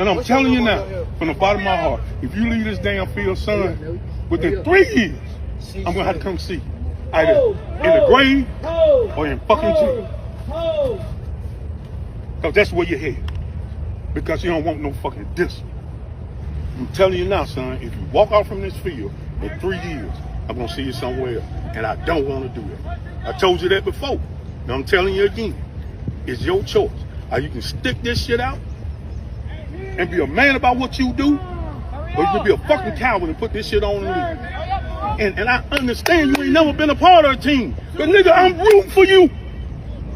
And I'm telling you now, from the bottom of my heart, if you leave this damn field, son, within 3 years, I'm gonna have to come see you. Either in the grave or in fucking jail. Because that's where you're headed. Because you don't want no fucking discipline. I'm telling you now, son, if you walk out from this field in 3 years, I'm gonna see you somewhere else. And I don't want to do that. I told you that before. Now I'm telling you again. It's your choice. Or you can stick this shit out and be a man about what you do, or you can be a fucking coward and put this shit on and leave. And I understand you ain't never been a part of a team. But nigga, I'm rooting for you.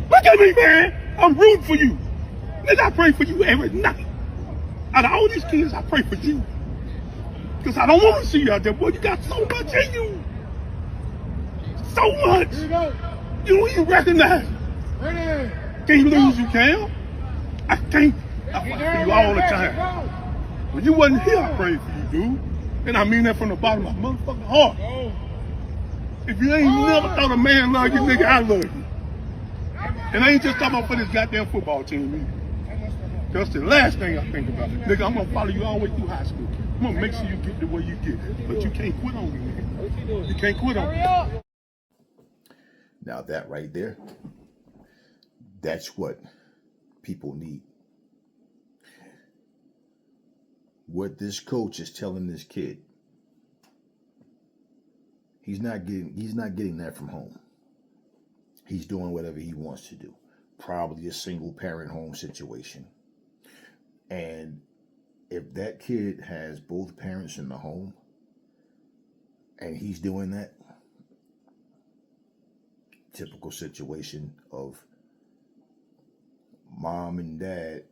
Look at me, man. I'm rooting for you. Nigga, I pray for you every night. Out of all these kids, I pray for you. Because I don't want to see you out there, boy. You got so much in you. So much. You don't even recognize it. Can't lose, you can. I can't. I fight for you all the time. When you wasn't here, I prayed for you, dude. And I mean that from the bottom of my motherfucking heart. If you ain't never thought a man love you, nigga, I love you. And I ain't just talking about for this goddamn football team either. That's the last thing I think about. Nigga, I'm gonna follow you all the way through high school. I'm gonna make sure you get the way you get. But you can't quit on me, nigga. You can't quit on me. Now that right there, that's what people need. What this coach is telling this kid, he's not getting that from home. He's doing whatever he wants to do. Probably a single parent home situation. And if that kid has both parents in the home and he's doing that, typical situation of mom and dad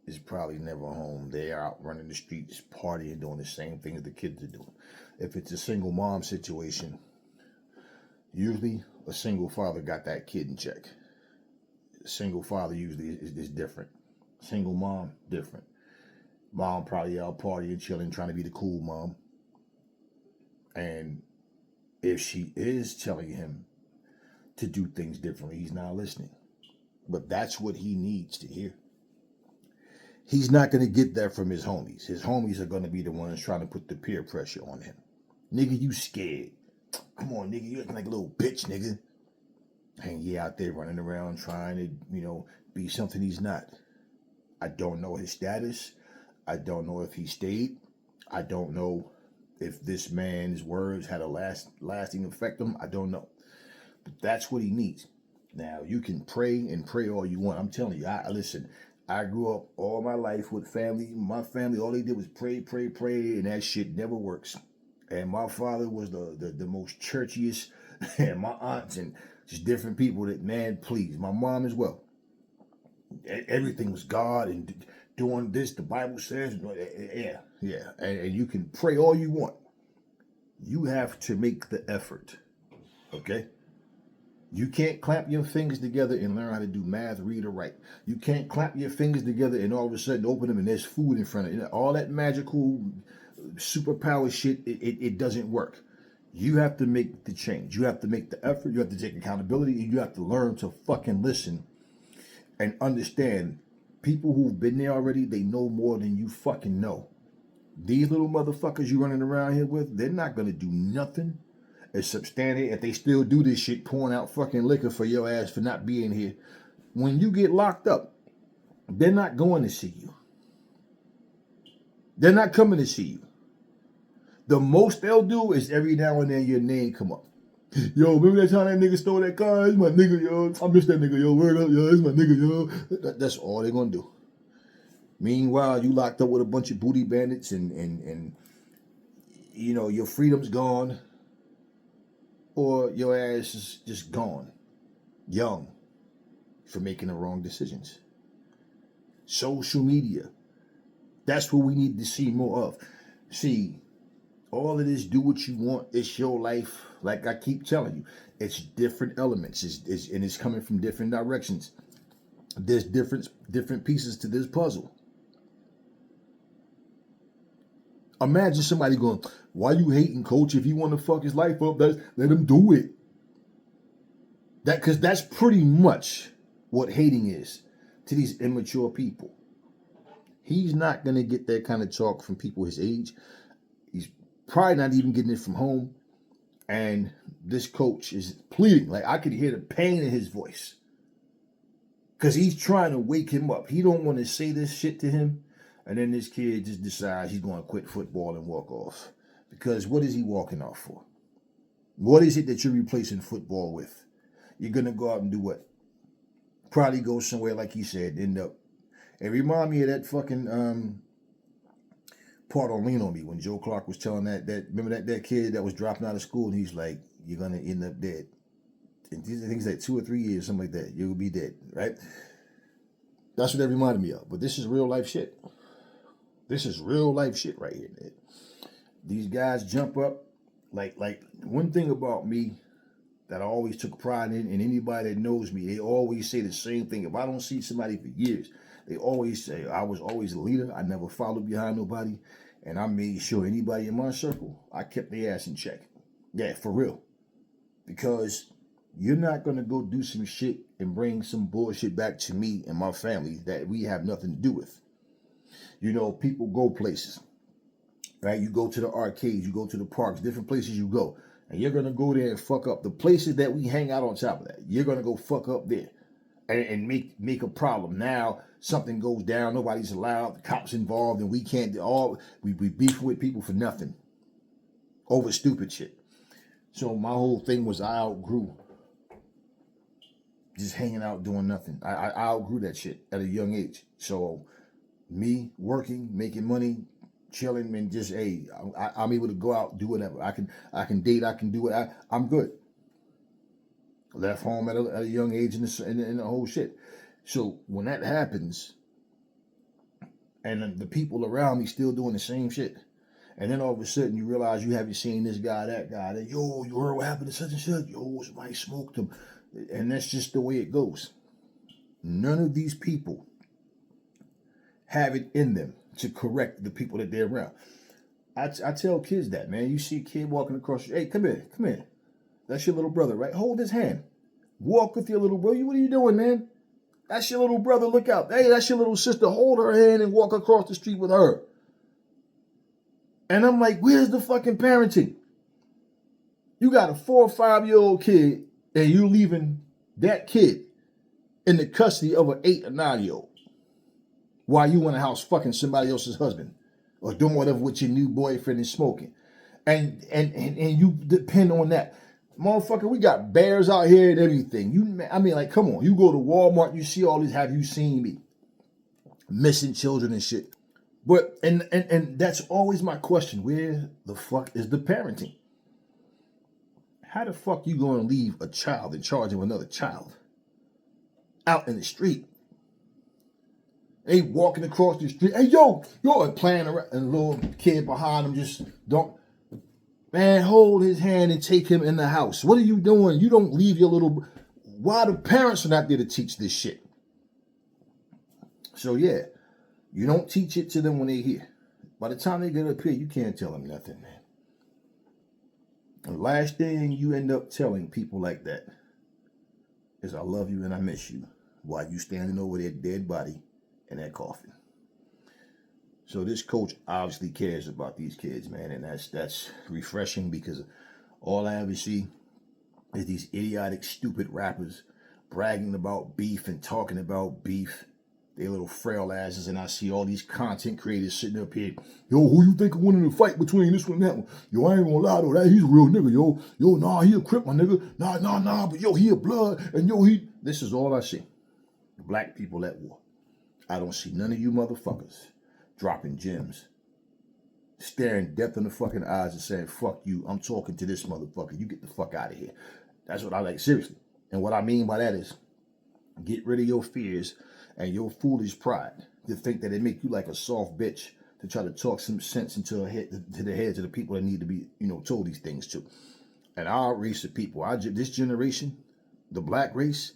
is probably never home. They're out running the streets, partying, doing the same things the kids are doing. If it's a single mom situation, usually a single father got that kid in check. A single father usually is different. Single mom, different. Mom probably out partying, chilling, trying to be the cool mom. And if she is telling him to do things differently, he's not listening. But that's what he needs to hear. He's not going to get that from his homies. His homies are going to be the ones trying to put the peer pressure on him. Nigga, you scared. Come on, nigga, you acting like a little bitch, nigga. And he out there running around trying to, be something he's not. I don't know his status. I don't know if he stayed. I don't know if this man's words had a lasting effect on him. I don't know. But that's what he needs. Now, you can pray and pray all you want. I'm telling you, listen, I grew up all my life with family. My family, all they did was pray, and that shit never works. And my father was the most churchiest, and my aunts and just different people that, man, please. My mom as well. Everything was God and doing this, the Bible says. Yeah. And you can pray all you want. You have to make the effort, okay? You can't clap your fingers together and learn how to do math, read, or write. You can't clap your fingers together and all of a sudden open them and there's food in front of you. All that magical superpower shit, it doesn't work. You have to make the change. You have to make the effort. You have to take accountability. And you have to learn to fucking listen and understand. People who've been there already, they know more than you fucking know. These little motherfuckers you running around here with, they're not going to do nothing except stand there. If they still do this shit, pouring out fucking liquor for your ass for not being here. When you get locked up, they're not going to see you. They're not coming to see you. The most they'll do is every now and then your name come up. Yo, remember that time that nigga stole that car? It's my nigga, yo. I miss that nigga, yo. Word up, yo. It's my nigga, yo. That's all they're going to do. Meanwhile, you locked up with a bunch of booty bandits and your freedom's gone. Or your ass is just gone, young, for making the wrong decisions. Social media, that's what we need to see more of. See, all of this, do what you want, it's your life. Like I keep telling you, it's different elements, and it's coming from different directions. There's different pieces to this puzzle. Imagine somebody going, why you hating, coach? If he want to fuck his life up, let him do it. Because that's pretty much what hating is to these immature people. He's not going to get that kind of talk from people his age. He's probably not even getting it from home. And this coach is pleading. Like, I could hear the pain in his voice. Because he's trying to wake him up. He don't want to say this shit to him. And then this kid just decides he's going to quit football and walk off. Because what is he walking off for? What is it that you're replacing football with? You're going to go out and do what? Probably go somewhere, like he said, end up. It remind me of that fucking part on Lean on Me when Joe Clark was telling that remember that kid that was dropping out of school, and he's like, you're going to end up dead. And these are things like 2 or 3 years, something like that. You'll be dead, right? That's what that reminded me of. But this is real life shit. This is real life shit right here, man. These guys jump up. Like one thing about me that I always took pride in, and anybody that knows me, they always say the same thing. If I don't see somebody for years, they always say, I was always a leader. I never followed behind nobody. And I made sure anybody in my circle, I kept their ass in check. Yeah, for real. Because you're not going to go do some shit and bring some bullshit back to me and my family that we have nothing to do with. You know, people go places, right? You go to the arcades, you go to the parks, different places you go. And you're going to go there and fuck up. The places that we hang out on top of that, you're going to go fuck up there and make a problem. Now, something goes down, nobody's allowed, the cops involved, and we can't do all, we beef with people for nothing. Over stupid shit. So my whole thing was I outgrew just hanging out doing nothing. I outgrew that shit at a young age. So me working, making money, chilling, and just, hey, I'm able to go out, do whatever. I can date, I can do what I'm good. Left home at a young age in the whole shit. So when that happens, and the people around me still doing the same shit, and then all of a sudden you realize you haven't seen this guy, that guy, that, yo, you heard what happened to such and such? Yo, somebody smoked him. And that's just the way it goes. None of these people have it in them to correct the people that they're around. I tell kids that, man. You see a kid walking across, hey, come here. That's your little brother, right? Hold his hand. Walk with your little brother. What are you doing, man? That's your little brother. Look out. Hey, that's your little sister. Hold her hand and walk across the street with her. And I'm like, where's the fucking parenting? You got a 4 or 5-year-old kid, and you leaving that kid in the custody of an 8 or 9-year-old while you in the house fucking somebody else's husband or doing whatever with your new boyfriend and smoking. And you depend on that. Motherfucker, we got bears out here and everything. I mean, like, come on. You go to Walmart, you see all these, have you seen me? Missing children and shit. But, and that's always my question. Where the fuck is the parenting? How the fuck you going to leave a child in charge of another child out in the street? They walking across the street. Hey, yo, you're playing around. And a little kid behind him just don't. Man, hold his hand and take him in the house. What are you doing? You don't leave your little. Why the parents are not there to teach this shit? So, yeah, you don't teach it to them when they're here. By the time they get up here, you can't tell them nothing, man. The last thing you end up telling people like that is, I love you and I miss you, while you standing over their dead body in that coffin. So this coach obviously cares about these kids, man, and that's refreshing, because all I ever see is these idiotic, stupid rappers bragging about beef and talking about beef. They little frail asses, and I see all these content creators sitting up here. Yo, who you think winning the fight between this one and that one? Yo, I ain't gonna lie though, he's a real nigga. Yo, nah, he a crip, my nigga. Nah, but yo, he a blood, and yo, he. This is all I see. Black people at war. I don't see none of you motherfuckers dropping gems, staring death in the fucking eyes and saying, fuck you, I'm talking to this motherfucker. You get the fuck out of here. That's what I like, seriously. And what I mean by that is, get rid of your fears and your foolish pride to think that it make you like a soft bitch to try to talk some sense into the heads of the people that need to be, told these things to. And our race of people, this generation, the black race,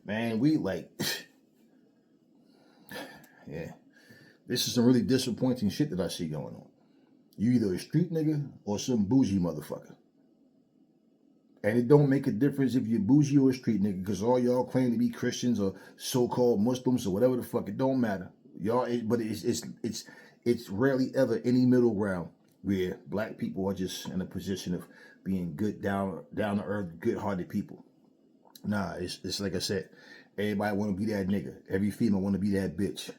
man, we like, yeah. This is some really disappointing shit that I see going on. You either a street nigga or some bougie motherfucker. And it don't make a difference if you're bougie or a street nigga, because all y'all claim to be Christians or so-called Muslims or whatever the fuck. It don't matter. Y'all, but it's rarely ever any middle ground where black people are just in a position of being good, down to earth, good hearted people. Nah, it's like I said, everybody want to be that nigga. Every female want to be that bitch.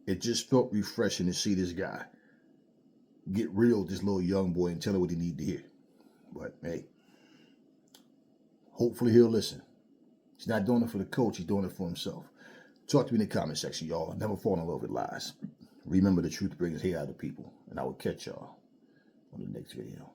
It just felt refreshing to see this guy get real with this little young boy and tell him what he need to hear. But hey, hopefully he'll listen. He's not doing it for the coach, he's doing it for himself. Talk to me in the comment section, y'all. Never fall in love with lies. Remember, the truth brings hate out of people. And I will catch y'all on the next video.